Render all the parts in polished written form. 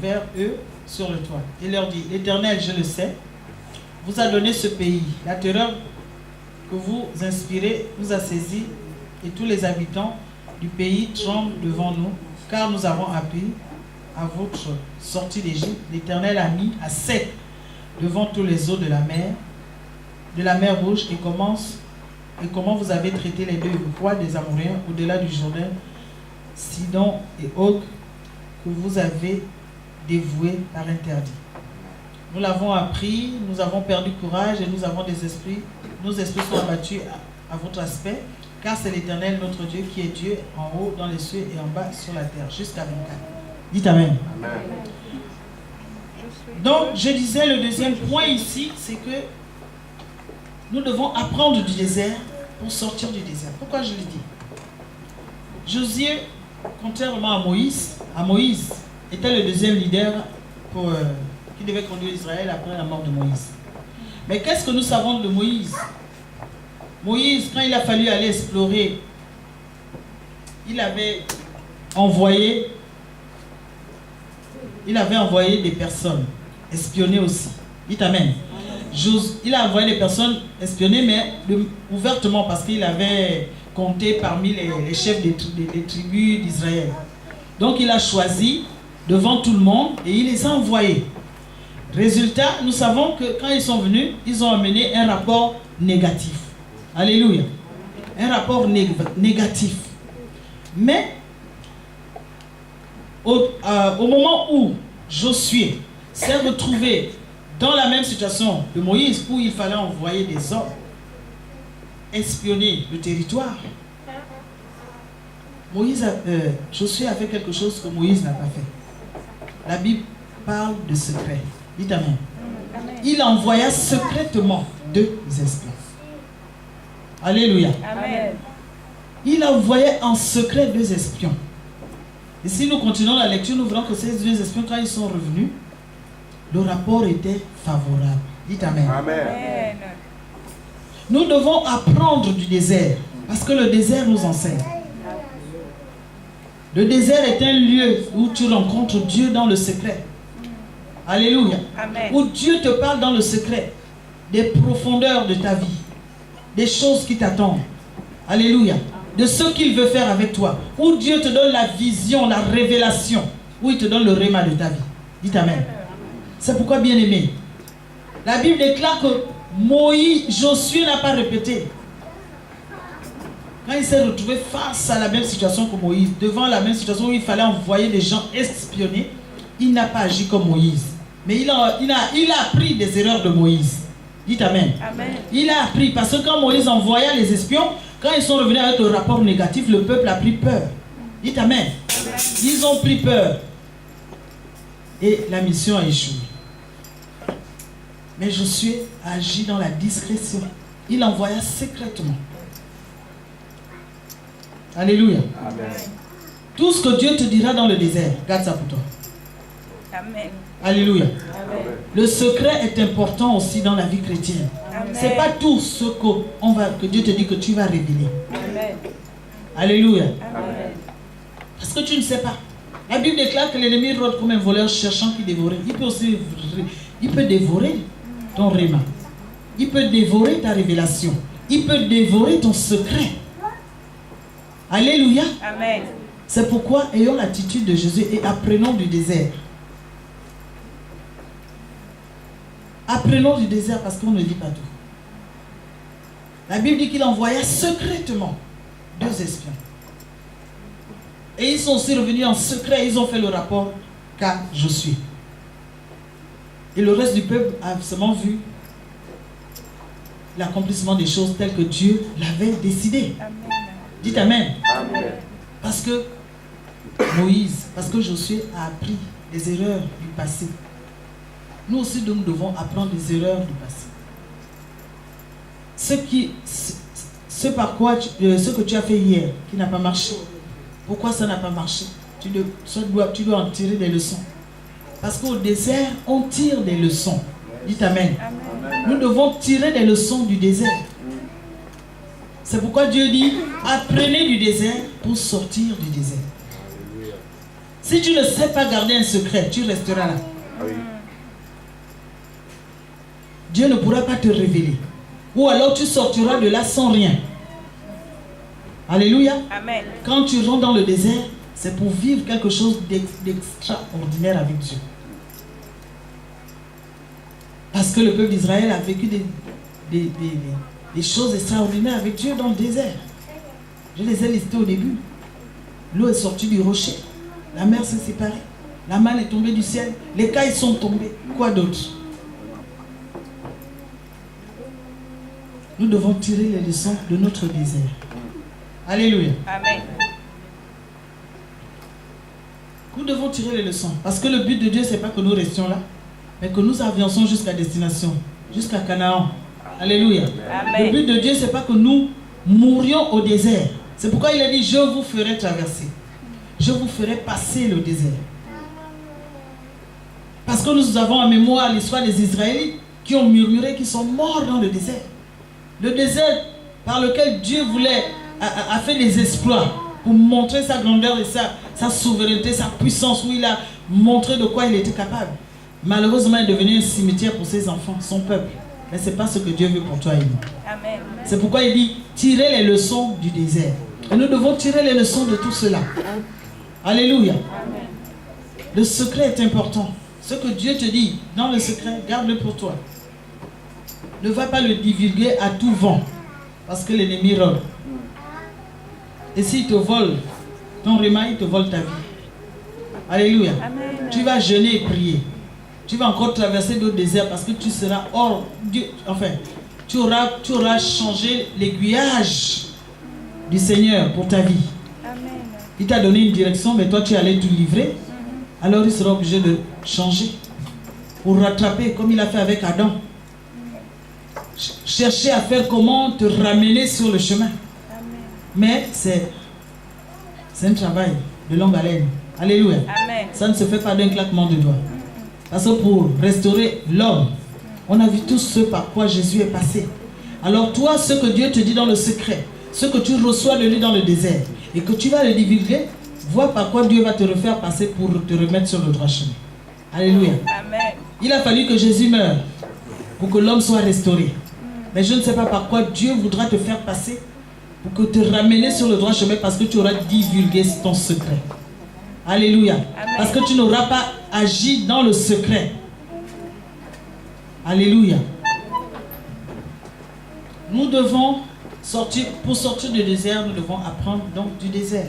vers eux sur le toit et leur dit: L'Éternel, je le sais, vous a donné ce pays. La terreur que vous inspirez vous a saisi et tous les habitants du pays tremblent devant nous, car nous avons appris à votre sortie d'Égypte. L'Éternel a mis à sec devant tous les eaux de la mer Rouge, et comment vous avez traité les deux rois des Amoréens au-delà du Jourdain, Sidon et Og, que vous avez dévoués par interdit. Nous l'avons appris, nous avons perdu courage et nous avons des esprits. Nos esprits sont abattus à votre aspect, car c'est l'Éternel notre Dieu qui est Dieu en haut dans les cieux et en bas sur la terre. Jusqu'à 24. Dites Amen. Amen. Donc, je disais, le deuxième point ici, c'est que nous devons apprendre du désert pour sortir du désert. Pourquoi je le dis? Josué, contrairement à Moïse était le deuxième leader qui devait conduire Israël après la mort de Moïse. Mais qu'est-ce que nous savons de Moïse? Moïse, quand il a fallu aller explorer, il avait envoyé des personnes espionner aussi. Dites Amen. Il a envoyé des personnes espionner, mais ouvertement, parce qu'il avait compté parmi les chefs des tribus d'Israël. Donc il a choisi devant tout le monde et il les a envoyés. Résultat, nous savons que quand ils sont venus, ils ont amené un rapport négatif. Alléluia. Un rapport négatif. Mais au moment où Josué s'est retrouvé dans la même situation de Moïse, où il fallait envoyer des hommes espionner le territoire, Josué a fait quelque chose que Moïse n'a pas fait. La Bible parle de secret. Dites Amen. Il envoya secrètement 2 espions. Alléluia. Amen. Il envoyait en secret 2 espions. Et si nous continuons la lecture, nous verrons que ces 2 espions, quand ils sont revenus, le rapport était favorable. Dites Amen. Amen. Nous devons apprendre du désert, parce que le désert nous enseigne. Le désert est un lieu où tu rencontres Dieu dans le secret. Alléluia. Amen. Où Dieu te parle dans le secret des profondeurs de ta vie, des choses qui t'attendent. Alléluia. De ce qu'il veut faire avec toi. Où Dieu te donne la vision, la révélation. Où il te donne le réma de ta vie. Dites Amen. C'est pourquoi, bien aimé, la Bible déclare que Josué n'a pas répété. Quand il s'est retrouvé face à la même situation que Moïse, devant la même situation où il fallait envoyer des gens espionner, il n'a pas agi comme Moïse. Mais il a appris des erreurs de Moïse. Dites Amen. Amen. Il a appris, parce que quand Moïse envoya les espions, quand ils sont revenus avec le rapport négatif, le peuple a pris peur. Dites Amen. Amen. Ils ont pris peur. Et la mission a échoué. Mais Josué a agi dans la discrétion. Il envoya secrètement. Alléluia. Amen. Tout ce que Dieu te dira dans le désert, garde ça pour toi. Amen. Alléluia. Amen. Le secret est important aussi dans la vie chrétienne. Ce n'est pas tout ce que Dieu te dit que tu vas révéler. Amen. Alléluia. Amen. Parce que tu ne sais pas. La Bible déclare que l'ennemi rôde comme un voleur cherchant qui dévore. Il peut dévorer ton réma. Il peut dévorer ta révélation. Il peut dévorer ton secret. Alléluia. Amen. C'est pourquoi ayons l'attitude de Jésus et apprenons du désert. Apprenons du désert parce qu'on ne dit pas tout. La Bible dit qu'il envoya secrètement 2 espions. Et ils sont aussi revenus en secret, ils ont fait le rapport qu'à Josué. Et le reste du peuple a seulement vu l'accomplissement des choses telles que Dieu l'avait décidé. Amen. Dites Amen. Amen. Parce que Josué a appris des erreurs du passé. Nous aussi, nous devons apprendre des erreurs du passé. Ce que tu as fait hier, qui n'a pas marché. Pourquoi ça n'a pas marché? Tu dois en tirer des leçons. Parce qu'au désert, on tire des leçons. Dites Amen. Amen. Nous devons tirer des leçons du désert. C'est pourquoi Dieu dit, apprenez du désert pour sortir du désert. Si tu ne sais pas garder un secret, tu resteras là. Oui. Dieu ne pourra pas te révéler. Ou alors tu sortiras de là sans rien. Alléluia. Amen. Quand tu rentres dans le désert, c'est pour vivre quelque chose d'extraordinaire avec Dieu. Parce que le peuple d'Israël a vécu des choses extraordinaires avec Dieu dans le désert. Je les ai listées au début. L'eau est sortie du rocher. La mer s'est séparée. La manne est tombée du ciel. Les cailles sont tombées. Quoi d'autre? Nous devons tirer les leçons de notre désert. Alléluia. Amen. Nous devons tirer les leçons. Parce que le but de Dieu, ce n'est pas que nous restions là, mais que nous avancions jusqu'à destination, jusqu'à Canaan. Alléluia. Amen. Le but de Dieu, ce n'est pas que nous mourions au désert. C'est pourquoi il a dit, je vous ferai traverser. Je vous ferai passer le désert. Parce que nous avons en mémoire l'histoire des Israélites qui ont murmuré, qui sont morts dans le désert. Le désert par lequel Dieu a fait des exploits pour montrer sa grandeur et sa souveraineté, sa puissance, où il a montré de quoi il était capable. Malheureusement, il est devenu un cimetière pour ses enfants, son peuple. Mais ce n'est pas ce que Dieu veut pour toi et nous. Amen. C'est pourquoi il dit, tirez les leçons du désert. Et nous devons tirer les leçons de tout cela. Alléluia. Amen. Le secret est important. Ce que Dieu te dit dans le secret, garde-le pour toi. Ne va pas le divulguer à tout vent. Parce que l'ennemi rôde. Et s'il te vole ton réma, il te vole ta vie. Alléluia. Amen. Tu vas jeûner et prier. Tu vas encore traverser d'autres déserts parce que tu seras hors Dieu. Enfin, tu auras changé l'aiguillage du Seigneur pour ta vie. Amen. Il t'a donné une direction, mais toi tu allais tout livrer. Alors il sera obligé de changer pour rattraper comme il a fait avec Adam. Chercher à faire comment te ramener sur le chemin. Mais c'est un travail de longue haleine. Alléluia. Amen. Ça ne se fait pas d'un claquement de doigts. Parce que pour restaurer l'homme, on a vu tout ce par quoi Jésus est passé. Alors toi, ce que Dieu te dit dans le secret, ce que tu reçois de lui dans le désert, et que tu vas le divulguer, vois par quoi Dieu va te refaire passer pour te remettre sur le droit chemin. Alléluia. Amen. Il a fallu que Jésus meure pour que l'homme soit restauré. Mais je ne sais pas par quoi Dieu voudra te faire passer pour que te ramener sur le droit chemin parce que tu auras divulgué ton secret. Alléluia. Amen. Parce que tu n'auras pas agi dans le secret. Alléluia. Nous devons sortir, pour sortir du désert, nous devons apprendre donc du désert.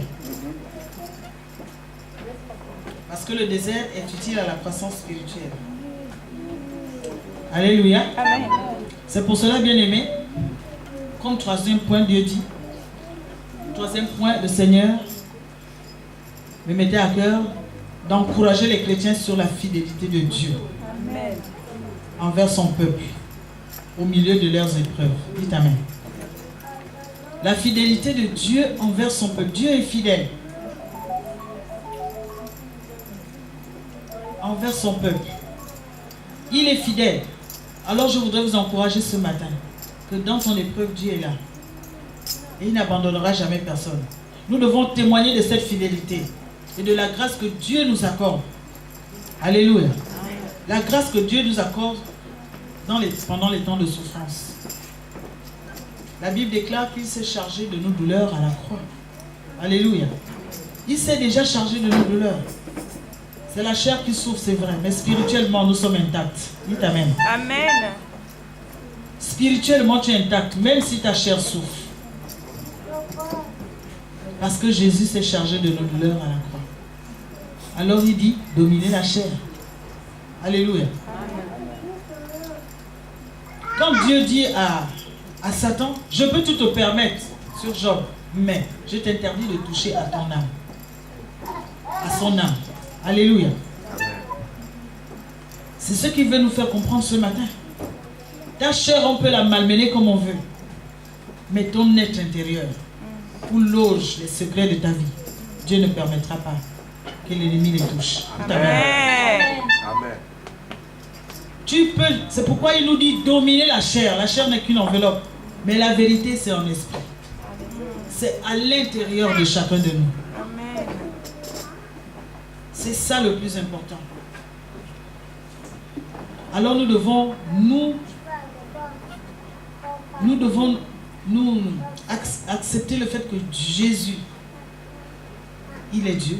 Parce que le désert est utile à la croissance spirituelle. Alléluia. Amen. C'est pour cela, bien aimé, comme troisième point, Dieu dit, troisième point, le Seigneur me mettait à cœur d'encourager les chrétiens sur la fidélité de Dieu Amen. envers son peuple au milieu de leurs épreuves. Dites Amen. La fidélité de Dieu envers son peuple. Dieu est fidèle envers son peuple. Il est fidèle. Alors je voudrais vous encourager ce matin que dans ton épreuve, Dieu est là. Et il n'abandonnera jamais personne. Nous devons témoigner de cette fidélité et de la grâce que Dieu nous accorde. Alléluia. La grâce que Dieu nous accorde pendant les temps de souffrance. La Bible déclare qu'il s'est chargé de nos douleurs à la croix. Alléluia. Il s'est déjà chargé de nos douleurs. C'est la chair qui souffre, c'est vrai, mais spirituellement, nous sommes intacts. Dites Amen. Amen. Spirituellement, tu es intact, même si ta chair souffre. Parce que Jésus s'est chargé de nos douleurs à la croix. Alors il dit, dominer la chair. Alléluia. Quand Dieu dit à Satan, je peux tout te permettre sur Job, mais je t'interdis de toucher à ton âme. À son âme. Alléluia. C'est ce qu'il veut nous faire comprendre ce matin. Ta chair, on peut la malmener comme on veut. Mais ton être intérieur, où loge les secrets de ta vie, Dieu ne permettra pas que l'ennemi les touche. Amen. Amen. Tu peux, c'est pourquoi il nous dit dominer la chair. La chair n'est qu'une enveloppe. Mais la vérité, c'est en esprit. C'est à l'intérieur de chacun de nous. Amen. C'est ça le plus important. Alors nous devons accepter le fait que Jésus, il est Dieu.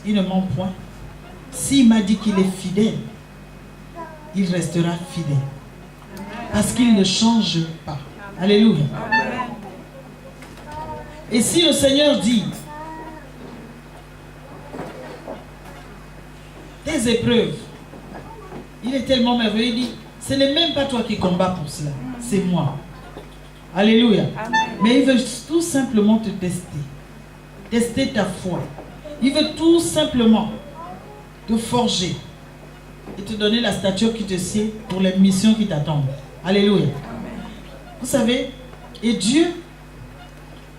Il ne ment point. S'il m'a dit qu'il est fidèle, il restera fidèle. Parce qu'il ne change pas. Alléluia. Et si le Seigneur dit, tes épreuves, il est tellement merveilleux, il dit, ce n'est même pas toi qui combats pour cela, c'est moi. Alléluia. Mais il veut tout simplement te tester. Tester ta foi. Il veut tout simplement te forger et te donner la stature qui te sied pour les missions qui t'attendent. Alléluia. Vous savez, et Dieu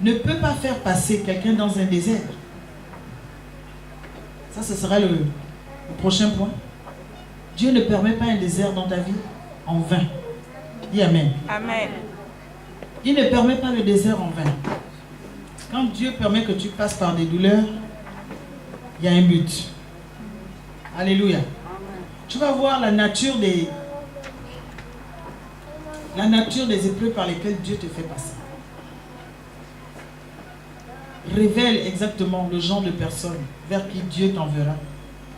ne peut pas faire passer quelqu'un dans un désert. Ça, ce sera le prochain point. Dieu ne permet pas un désert dans ta vie en vain. Dis Amen. Amen. Il ne permet pas le désert en vain. Quand Dieu permet que tu passes par des douleurs, il y a un but. Alléluia. Tu vas voir la nature des épreuves par lesquelles Dieu te fait passer. Révèle exactement le genre de personne vers qui Dieu t'enverra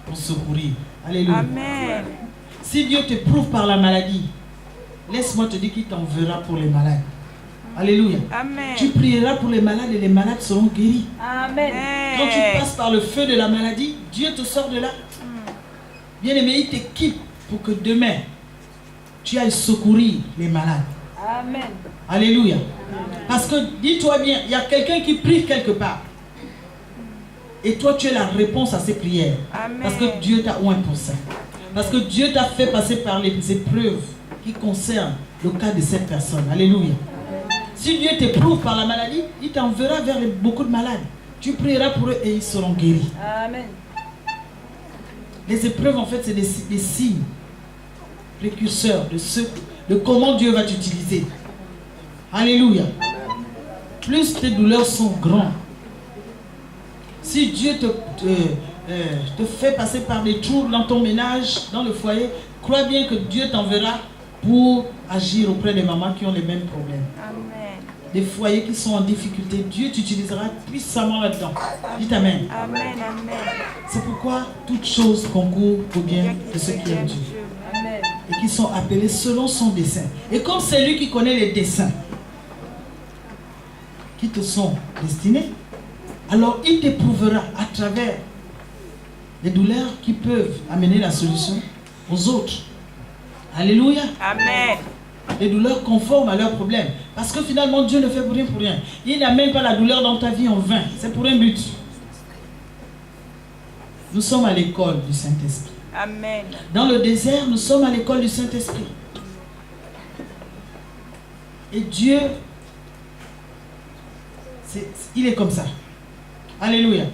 pour secourir. Alléluia. Amen. Si Dieu te prouve par la maladie, laisse-moi te dire qu'il t'enverra pour les malades. Alléluia. Amen. Tu prieras pour les malades et les malades seront guéris. Amen. Quand tu passes par le feu de la maladie, Dieu te sort de là. Bien-aimé, il t'équipe pour que demain, tu ailles secourir les malades. Amen. Alléluia. Parce que, dis-toi bien, il y a quelqu'un qui prie quelque part. Et toi, tu es la réponse à ses prières. Amen. Parce que Dieu t'a oint pour ça. Parce que Dieu t'a fait passer par les épreuves qui concernent le cas de cette personne. Alléluia. Si Dieu t'éprouve par la maladie, il t'enverra vers beaucoup de malades. Tu prieras pour eux et ils seront guéris. Amen. Les épreuves, en fait, c'est des signes précurseurs de comment Dieu va t'utiliser. Alléluia. Plus tes douleurs sont grandes, si Dieu te fait passer par des troubles dans ton ménage, dans le foyer, crois bien que Dieu t'enverra pour agir auprès des mamans qui ont les mêmes problèmes. Amen. Des foyers qui sont en difficulté, Dieu t'utilisera puissamment là-dedans. Dites Amen. Amen. Amen. C'est pourquoi toutes choses concourent au bien de ceux qui aiment Dieu. Amen. Et qui sont appelés selon son dessein. Et comme c'est lui qui connaît les desseins qui te sont destinés, alors il t'éprouvera à travers les douleurs qui peuvent amener la solution aux autres. Alléluia. Amen. Les douleurs conformes à leurs problèmes. Parce que finalement, Dieu ne fait pour rien pour rien. Il n'amène pas la douleur dans ta vie en vain. C'est pour un but. Nous sommes à l'école du Saint-Esprit. Amen. Dans le désert, nous sommes à l'école du Saint-Esprit. Et Dieu, il est comme ça. Alléluia.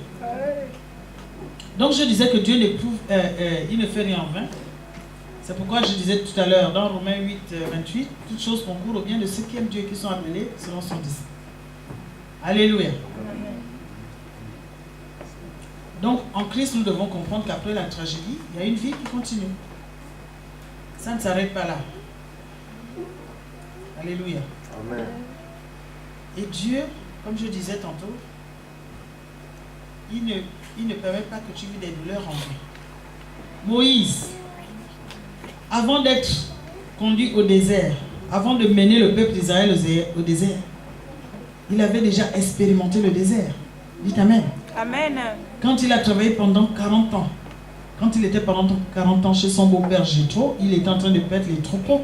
Donc je disais que Dieu il ne fait rien en vain. C'est pourquoi je disais tout à l'heure dans Romains 8, 28, toutes choses concourent au bien de ceux qui aiment Dieu et qui sont appelés selon son dessein. Alléluia. Donc en Christ, nous devons comprendre qu'après la tragédie, il y a une vie qui continue. Ça ne s'arrête pas là. Alléluia. Amen. Et Dieu, comme je disais tantôt, il ne permet pas que tu vis des douleurs en vain. Moïse, avant d'être conduit au désert, avant de mener le peuple d'Israël au désert, il avait déjà expérimenté le désert. Dites Amen. Amen. Quand il a travaillé pendant 40 ans, quand il était pendant 40 ans chez son beau-père Jéthro, il était en train de perdre les troupeaux.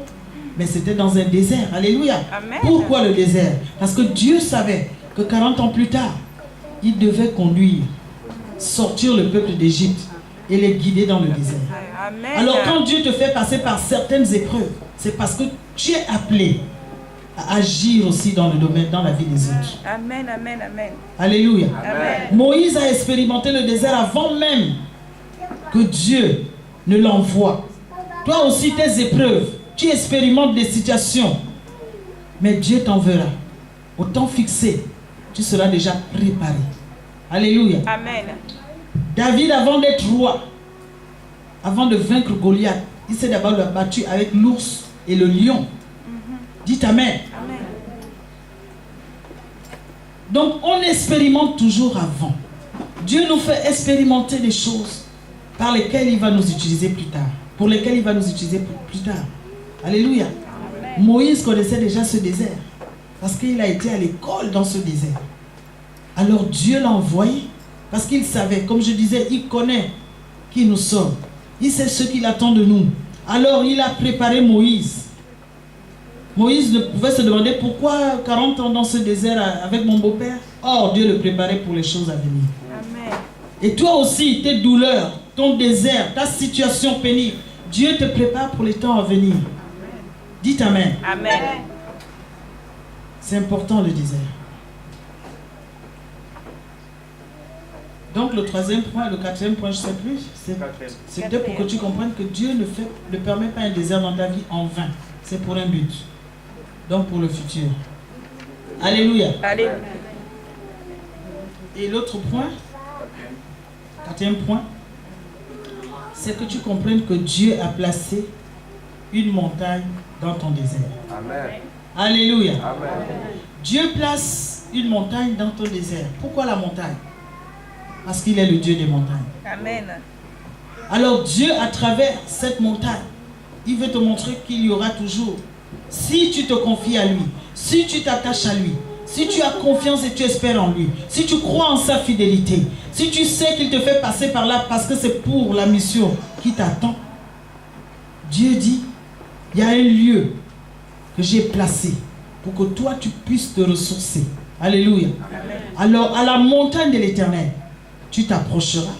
Mais c'était dans un désert. Alléluia. Amen. Pourquoi le désert? Parce que Dieu savait que 40 ans plus tard, il devait conduire, sortir le peuple d'Égypte et les guider dans le désert. Amen. Alors quand Dieu te fait passer par certaines épreuves, c'est parce que tu es appelé à agir aussi dans le domaine, dans la vie des autres. Amen. Amen. Amen. Alléluia. Amen. Moïse a expérimenté le désert avant même que Dieu ne l'envoie. Toi aussi, tes épreuves, tu expérimentes des situations, mais Dieu t'enverra. Au temps fixé, tu seras déjà préparé. Alléluia. Amen. David, avant d'être roi, avant de vaincre Goliath, il s'est d'abord battu avec l'ours et le lion. Dites Amen. Amen. Donc, on expérimente toujours avant. Dieu nous fait expérimenter des choses par lesquelles il va nous utiliser plus tard. Pour lesquelles il va nous utiliser plus tard. Alléluia. Amen. Moïse connaissait déjà ce désert. Parce qu'il a été à l'école dans ce désert. Alors Dieu l'a envoyé. Parce qu'il savait, comme je disais, il connaît qui nous sommes. Il sait ce qu'il attend de nous. Alors il a préparé Moïse. Moïse ne pouvait se demander pourquoi 40 ans dans ce désert avec mon beau-père. Or, Dieu le préparait pour les choses à venir. Amen. Et toi aussi, tes douleurs, ton désert, ta situation pénible, Dieu te prépare pour les temps à venir. Dites Amen. Amen. C'est important le désert. Donc le troisième point, le quatrième point, je ne sais plus, c'était pour que tu comprennes que Dieu ne permet pas un désert dans ta vie en vain. C'est pour un but. Donc pour le futur. Alléluia. Alléluia. Et l'autre point, quatrième point, c'est que tu comprennes que Dieu a placé une montagne dans ton désert. Amen. Alléluia. Amen. Dieu place une montagne dans ton désert. Pourquoi la montagne? Parce qu'il est le Dieu des montagnes. Amen. Alors Dieu, à travers cette montagne, il veut te montrer qu'il y aura toujours, si tu te confies à lui, si tu t'attaches à lui, si tu as confiance et tu espères en lui, si tu crois en sa fidélité, si tu sais qu'il te fait passer par là parce que c'est pour la mission qui t'attend, Dieu dit, il y a un lieu que j'ai placé pour que toi tu puisses te ressourcer. Alléluia. Amen. Alors à la montagne de l'Éternel, tu t'approcheras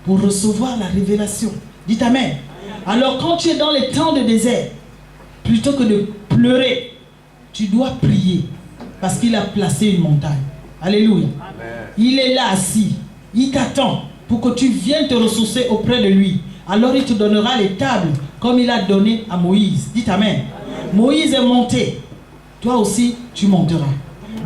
pour recevoir la révélation. Dites Amen. Alors quand tu es dans les temps de désert, plutôt que de pleurer, tu dois prier parce qu'il a placé une montagne. Alléluia. Amen. Il est là assis. Il t'attend pour que tu viennes te ressourcer auprès de lui. Alors il te donnera les tables comme il a donné à Moïse. Dites Amen. Moïse est monté. Toi aussi, tu monteras.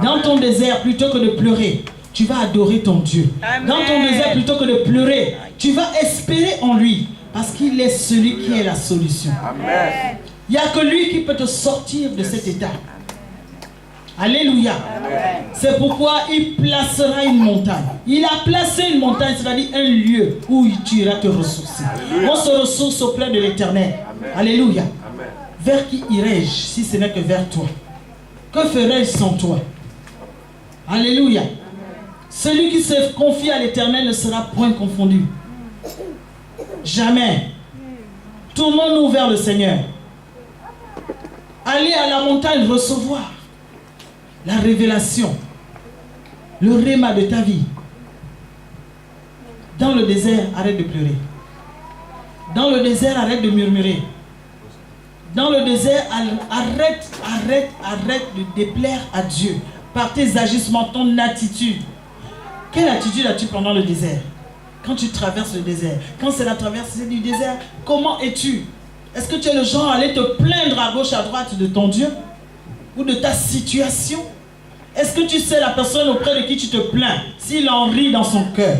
Dans ton désert, plutôt que de pleurer, tu vas adorer ton Dieu. Amen. Dans ton désert, plutôt que de pleurer, tu vas espérer en lui. Parce qu'il est celui qui est la solution. Amen. Il n'y a que lui qui peut te sortir de cet état. Alléluia. Amen. C'est pourquoi il placera une montagne. Il a placé une montagne, c'est-à-dire un lieu où tu iras te ressourcer. Alléluia. On se ressource auprès de l'Éternel. Amen. Alléluia. Amen. Vers qui irai-je si ce n'est que vers toi? Que ferais-je sans toi? Alléluia. Celui qui se confie à l'Éternel ne sera point confondu. Jamais. Tournons-nous vers le Seigneur. Allez à la montagne recevoir la révélation, le réma de ta vie. Dans le désert, arrête de pleurer. Dans le désert, arrête de murmurer. Dans le désert, arrête de déplaire à Dieu par tes agissements, ton attitude. Quelle attitude as-tu pendant le désert? Quand tu traverses le désert, quand c'est la traversée du désert, comment es-tu? Est-ce que tu es le genre à aller te plaindre à gauche, à droite de ton Dieu? Ou de ta situation? Est-ce que tu sais la personne auprès de qui tu te plains, s'il en rit dans son cœur?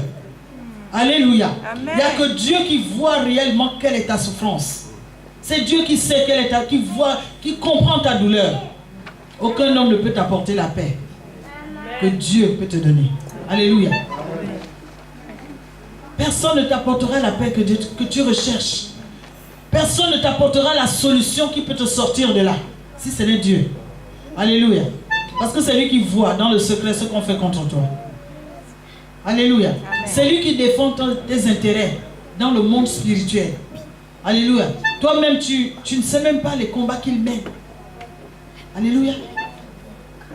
Alléluia. Amen. Il n'y a que Dieu qui voit réellement quelle est ta souffrance. C'est Dieu qui sait quelle est qui voit, qui comprend ta douleur. Aucun homme ne peut t'apporter la paix que Dieu peut te donner. Alléluia. Personne ne t'apportera la paix que tu recherches. Personne ne t'apportera la solution qui peut te sortir de là, si ce n'est Dieu. Alléluia. Parce que c'est lui qui voit dans le secret ce qu'on fait contre toi. Alléluia. C'est lui qui défend tes intérêts dans le monde spirituel. Alléluia. Toi-même, tu ne sais même pas les combats qu'il mène. Alléluia.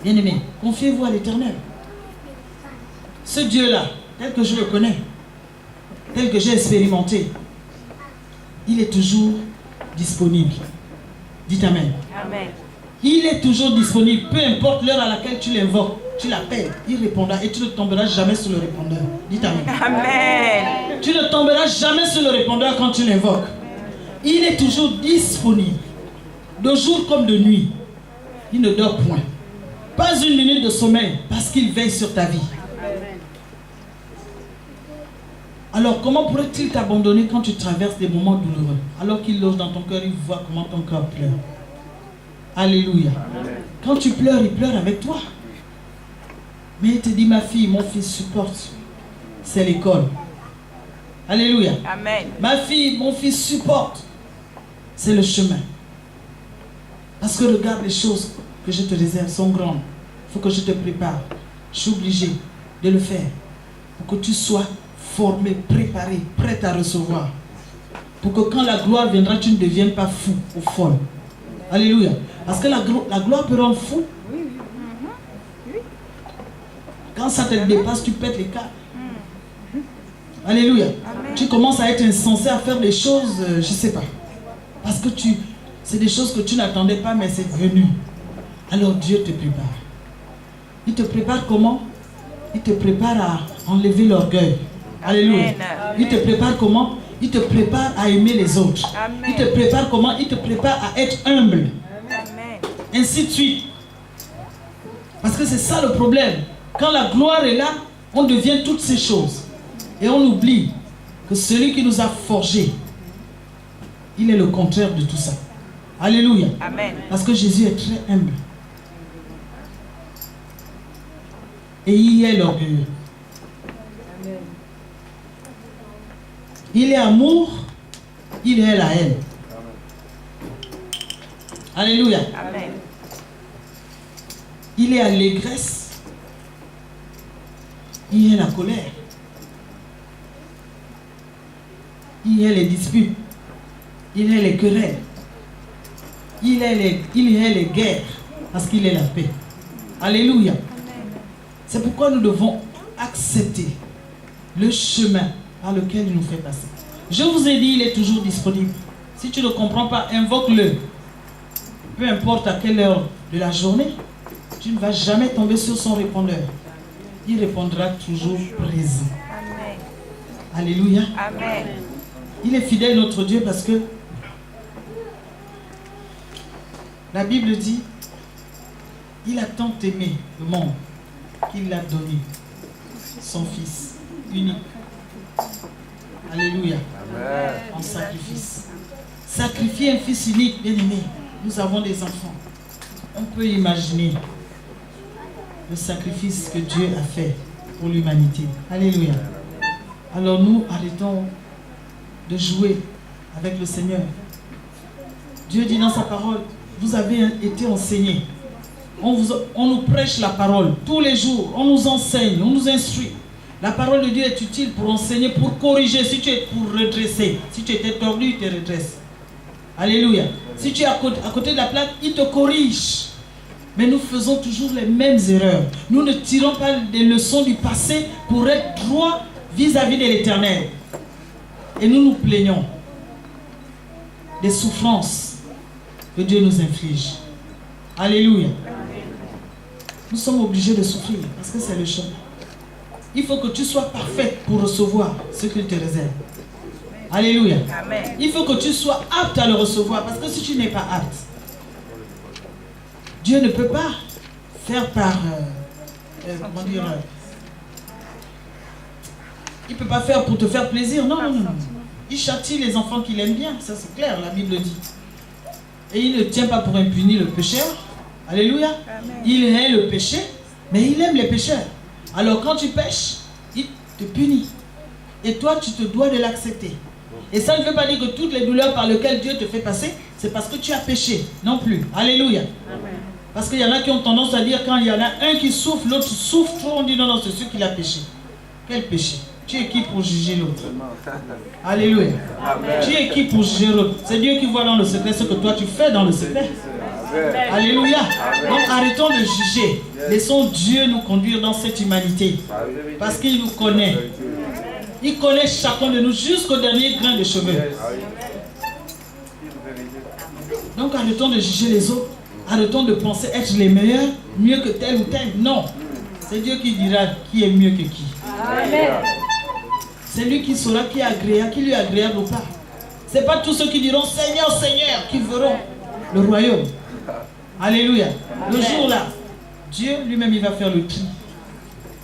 Bien-aimé, confiez-vous à l'Éternel. Ce Dieu-là, tel que je le connais, tel que j'ai expérimenté, il est toujours disponible. Dites Amen. Amen. Il est toujours disponible, peu importe l'heure à laquelle tu l'invoques, tu l'appelles, il répondra et tu ne tomberas jamais sur le répondeur. Dites Amen. Amen. Tu ne tomberas jamais sur le répondeur quand tu l'invoques. Il est toujours disponible, de jour comme de nuit. Il ne dort point. Pas une minute de sommeil parce qu'il veille sur ta vie. Alors comment pourrait-il t'abandonner quand tu traverses des moments douloureux? Alors qu'il loge dans ton cœur, il voit comment ton cœur pleure. Alléluia. Quand tu pleures, il pleure avec toi. Mais il te dit, ma fille, mon fils, supporte. C'est l'école. Alléluia. Amen. Ma fille, mon fils, supporte. C'est le chemin. Parce que regarde, les choses que je te réserve sont grandes. Il faut que je te prépare. Je suis obligé de le faire. Pour que tu sois formé, préparé, prêt à recevoir. Pour que quand la gloire viendra, tu ne deviennes pas fou ou folle. Alléluia. Parce que la gloire peut rendre fou. Quand ça te dépasse, tu pètes les câbles. Alléluia. Amen. Tu commences à être insensé, à faire des choses, je ne sais pas. Parce que c'est des choses que tu n'attendais pas, mais c'est venu. Alors Dieu te prépare. Il te prépare comment? Il te prépare à enlever l'orgueil. Alléluia. Amen. Il te prépare comment? Il te prépare à aimer les autres. Amen. Il te prépare comment? Il te prépare à être humble. Amen. Ainsi de suite. Parce que c'est ça le problème. Quand la gloire est là, on devient toutes ces choses. Et on oublie que celui qui nous a forgés, il est le contraire de tout ça. Alléluia. Amen. Parce que Jésus est très humble. Et il est l'orgueilleux. Il est amour, il est la haine. Alléluia. Amen. Il est allégresse, il est la colère. Il est les disputes, il est les querelles, il est les guerres, parce qu'il est la paix. Alléluia. C'est pourquoi nous devons accepter le chemin par lequel il nous fait passer. Je vous ai dit, il est toujours disponible. Si tu ne comprends pas, invoque-le. Peu importe à quelle heure de la journée, tu ne vas jamais tomber sur son répondeur. Il répondra toujours présent. Amen. Alléluia. Amen. Il est fidèle, notre Dieu, parce que la Bible dit, il a tant aimé le monde qu'il l'a donné son Fils unique. Alléluia. Amen. En sacrifice. Sacrifier un Fils unique, bien aimé. Nous avons des enfants. On peut imaginer le sacrifice que Dieu a fait pour l'humanité. Alléluia. Alors nous, arrêtons de jouer avec le Seigneur. Dieu dit dans sa parole, vous avez été enseignés. On nous prêche la parole tous les jours. On nous enseigne, on nous instruit. La parole de Dieu est utile pour enseigner, pour corriger, si tu es pour redresser. Si tu étais tordu, il te redresse. Alléluia. Si tu es à côté de la plaque, il te corrige. Mais nous faisons toujours les mêmes erreurs. Nous ne tirons pas des leçons du passé pour être droit vis-à-vis de l'Éternel. Et nous nous plaignons des souffrances que Dieu nous inflige. Alléluia. Nous sommes obligés de souffrir parce que c'est le chemin. Il faut que tu sois parfaite pour recevoir ce qu'il te réserve. Alléluia. Amen. Il faut que tu sois apte à le recevoir parce que si tu n'es pas apte, Dieu ne peut pas faire par... comment dire, il ne peut pas faire pour te faire plaisir. Non, non, non. Il châtie les enfants qu'il aime bien. Ça, c'est clair, la Bible dit. Et il ne tient pas pour impuni le pécheur. Alléluia. Amen. Il hait le péché, mais il aime les pécheurs. Alors quand tu pêches, il te punit. Et toi, tu te dois de l'accepter. Et ça ne veut pas dire que toutes les douleurs par lesquelles Dieu te fait passer, c'est parce que tu as péché. Non plus. Alléluia. Amen. Parce qu'il y en a qui ont tendance à dire quand il y en a un qui souffre, l'autre souffre trop, on dit non, non, c'est celui qui a péché. Quel péché? Tu es qui pour juger l'autre? Alléluia. Amen. Tu es qui pour juger l'autre? C'est Dieu qui voit dans le secret ce que toi tu fais dans le secret. Amen. Alléluia. Amen. Donc arrêtons de juger. Laissons Dieu nous conduire dans cette humanité. Parce qu'il nous connaît. Il connaît chacun de nous jusqu'au dernier grain de cheveux. Donc arrêtons de juger les autres. Arrêtons de penser être les meilleurs, mieux que tel ou tel. Non. C'est Dieu qui dira qui est mieux que qui. Amen. C'est lui qui saura qui est agréable, qui lui est agréable ou pas. Ce n'est pas tous ceux qui diront Seigneur, Seigneur, qui verront le royaume. Alléluia. Le jour là, Dieu lui-même il va faire le tri.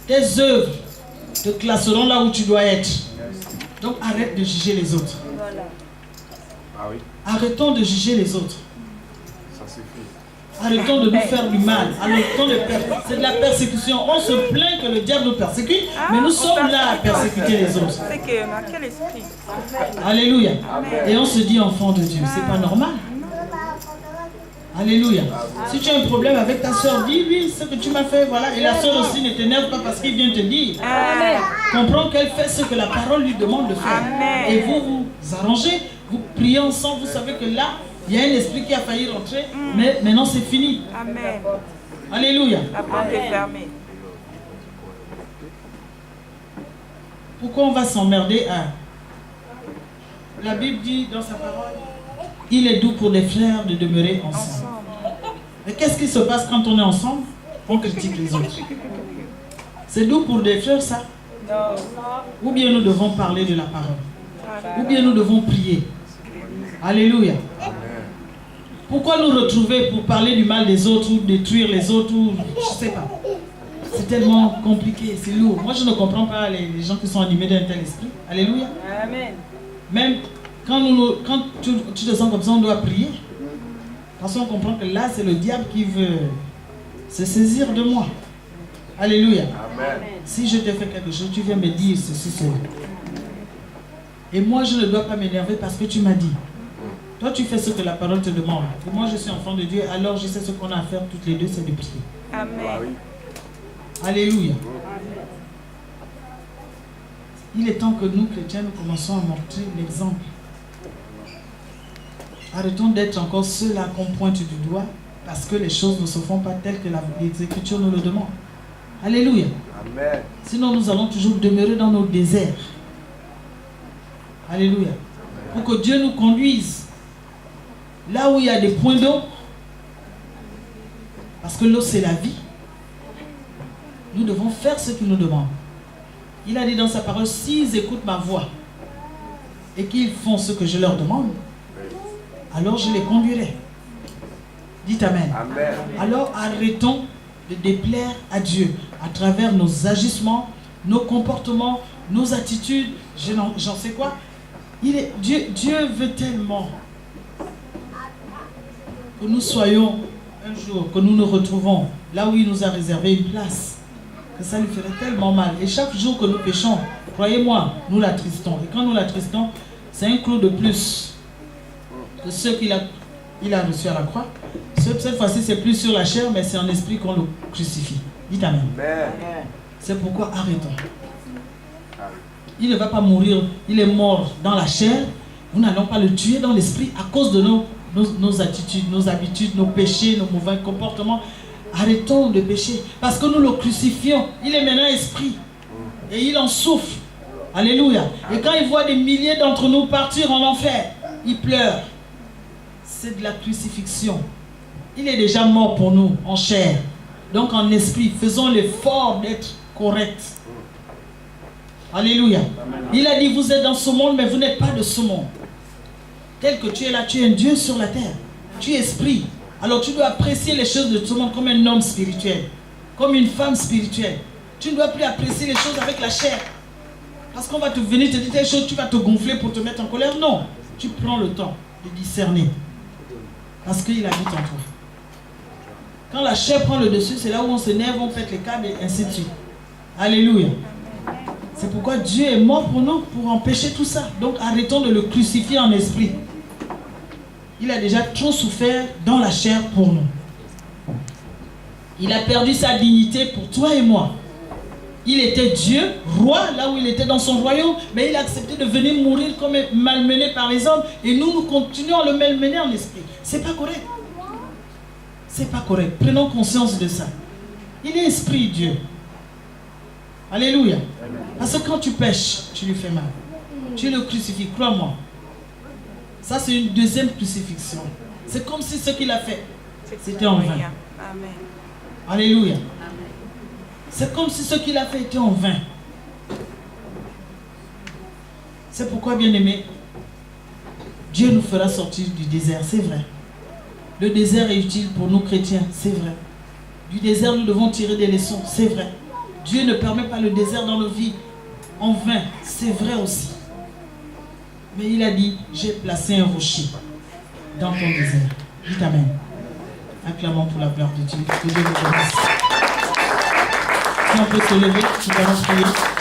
Tes œuvres te classeront là où tu dois être. Donc arrête de juger les autres. Voilà. Ah oui, Arrêtons de juger les autres. ça suffit. Arrêtons de nous faire du mal. Arrêtons de c'est de la persécution. On se plaint que le diable nous persécute, mais nous sommes là à persécuter les autres. C'est qu'on a quel esprit? Alléluia. Et on se dit enfant de Dieu. C'est pas normal. Alléluia. Si tu as un problème avec ta soeur, dis-lui ce que tu m'as fait. Voilà. Et la soeur aussi ne t'énerve pas parce qu'il vient te dire. Comprends qu'elle fait ce que la parole lui demande de faire. Et vous vous arrangez, vous priez ensemble. Vous savez que là, il y a un esprit qui a failli rentrer, mais maintenant c'est fini. Amen. Alléluia. La porte est fermée. Pourquoi on va s'emmerder à... La Bible dit dans sa parole, il est doux pour les frères de demeurer ensemble. Mais qu'est-ce qui se passe quand on est ensemble? On critique les autres. C'est doux pour des frères ça? Non. Ou bien nous devons parler de la parole? Ou bien nous devons prier? Alléluia. Pourquoi nous retrouver pour parler du mal des autres ou détruire les autres ou je ne sais pas. C'est tellement compliqué, c'est lourd. Moi je ne comprends pas les gens qui sont animés d'un tel esprit. Alléluia. Amen. Même quand tu te sens comme ça, on doit prier. Parce qu'on comprend que là c'est le diable qui veut se saisir de moi. Alléluia. Amen. Si je te fais quelque chose, tu viens me dire ceci, cela. Et moi je ne dois pas m'énerver parce que tu m'as dit. Toi, tu fais ce que la parole te demande. Et moi, je suis enfant de Dieu, alors je sais ce qu'on a à faire toutes les deux, c'est de prier. Amen. Alléluia. Il est temps que nous, chrétiens, nous commençons à montrer l'exemple. Arrêtons d'être encore ceux-là qu'on pointe du doigt parce que les choses ne se font pas telles que les Écritures nous le demandent. Alléluia. Amen. Sinon, nous allons toujours demeurer dans nos déserts. Alléluia. Pour que Dieu nous conduise là où il y a des points d'eau, parce que l'eau c'est la vie, nous devons faire ce qu'il nous demande. Il a dit dans sa parole, s'ils écoutent ma voix et qu'ils font ce que je leur demande, alors je les conduirai. Dites Amen. Amen. Alors arrêtons de déplaire à Dieu à travers nos agissements, nos comportements, nos attitudes, j'en sais quoi. Dieu veut tellement que nous soyons un jour, que nous nous retrouvons là où il nous a réservé une place, que ça lui ferait tellement mal. Et chaque jour que nous péchons, croyez-moi, nous l'attristons. Et quand nous l'attristons, c'est un clou de plus que ceux qu'il a reçus à la croix. Cette fois-ci, c'est plus sur la chair, mais c'est en esprit qu'on le crucifie. Dites Amen. Amen. C'est pourquoi arrêtons. Il ne va pas mourir, il est mort dans la chair. Nous n'allons pas le tuer dans l'esprit à cause de nos attitudes, nos habitudes, nos péchés, nos mauvais comportements. Arrêtons de pécher parce que nous le crucifions. Il est maintenant esprit et il en souffre. Alléluia. Et quand il voit des milliers d'entre nous partir en enfer, il pleure. C'est de la crucifixion. Il est déjà mort pour nous en chair. Donc en esprit, faisons l'effort d'être corrects. Alléluia. Il a dit, vous êtes dans ce monde, mais vous n'êtes pas de ce monde. Tel que tu es là, tu es un Dieu sur la terre. Tu es esprit. Alors tu dois apprécier les choses de ce monde comme un homme spirituel, comme une femme spirituelle. Tu ne dois plus apprécier les choses avec la chair. Parce qu'on va te venir te dire telle chose, tu vas te gonfler pour te mettre en colère. Non, tu prends le temps de discerner. Parce qu'il habite en toi. Quand la chair prend le dessus, c'est là où on s'énerve, on pète les câbles et ainsi de suite. Alléluia. C'est pourquoi Dieu est mort pour nous, pour empêcher tout ça. Donc arrêtons de le crucifier en esprit. Il a déjà trop souffert dans la chair pour nous. Il a perdu sa dignité pour toi et moi. Il était Dieu, roi, là où il était dans son royaume, mais il a accepté de venir mourir comme malmené par les hommes. Et nous continuons à le malmener en esprit. C'est pas correct. C'est pas correct. Prenons conscience de ça. Il est esprit, Dieu. Alléluia. Parce que quand tu pêches, tu lui fais mal. Tu le crucifies, crois-moi. Ça, c'est une deuxième crucifixion. C'est comme si ce qu'il a fait, c'était en vain. Amen. Alléluia. C'est comme si ce qu'il a fait était en vain. C'est pourquoi, bien-aimé, Dieu nous fera sortir du désert, c'est vrai. Le désert est utile pour nous chrétiens, c'est vrai. Du désert, nous devons tirer des leçons, c'est vrai. Dieu ne permet pas le désert dans nos vies en vain, c'est vrai aussi. Mais il a dit, j'ai placé un rocher dans ton désert. Dites amen. Acclamons pour la gloire de Dieu. Que Dieu vous bénisse. Si on peut se lever, nous allons prier.